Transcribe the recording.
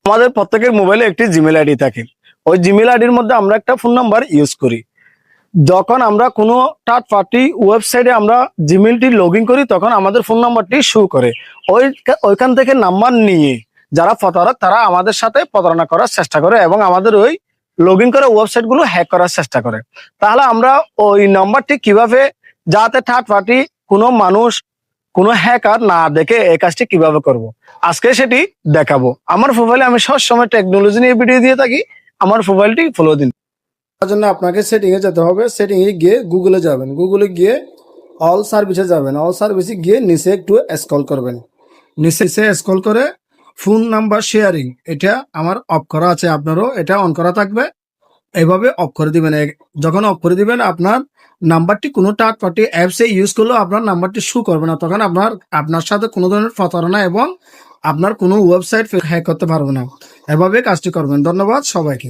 আমাদের প্রত্যেকের মোবাইলে একটি জিমেল আইডি থাকে। ওই জিমেল আইডির মধ্যে আমরা একটা ফোন নাম্বার ইউজ করি। যখন আমরা কোনো থার্ড পার্টি ওয়েবসাইটে আমরা জিমেলটি লগ ইন করি, তখন আমাদের ফোন নাম্বারটি শো করে। ওইখান থেকে নাম্বার নিয়ে যারা প্রতারক তারা আমাদের সাথে প্রতারণা করার চেষ্টা করে এবং আমাদের ওই লগ ইন করা ওয়েবসাইটগুলো হ্যাক করার চেষ্টা করে। তাহলে আমরা ওই নাম্বারটি কিভাবে, যাতে থার্ড পার্টি কোনো মানুষ, কোনো হ্যাকার না দেখে এই কাজটি কিভাবে করব, আজকে সেটি দেখাবো। আমার প্রোফাইলে আমি সবসময় টেকনোলজি নিয়ে ভিডিও দিয়ে থাকি। আমার প্রোফাইলটি ফলো দিন। তার জন্য আপনাকে সেটিংয়ে যেতে হবে। সেটিংয়ে গিয়ে গুগলে যাবেন, গুগলে গিয়ে অল সার্ভিসে যাবেন। অল সার্ভিসে গিয়ে নিচে একটু স্ক্রল করবেন। নিচে স্ক্রল করে ফোন নাম্বার শেয়ারিং, এটা আমার অফ করা আছে, আপনারও এটা অন করা থাকবে। এইভাবে অফ করে দিবেন। যখন অফ করে দিবেন, আপনার নাম্বারটি কোনো থার্ড পার্টি অ্যাপসে ইউজ করলেও আপনার নাম্বারটি শো করবে না। তখন আপনার সাথে কোনো ধরনের প্রতারণা এবং আপনার কোনো ওয়েবসাইট হ্যাক করতে পারবে না। এভাবে কাজটি করবেন। ধন্যবাদ সবাইকে।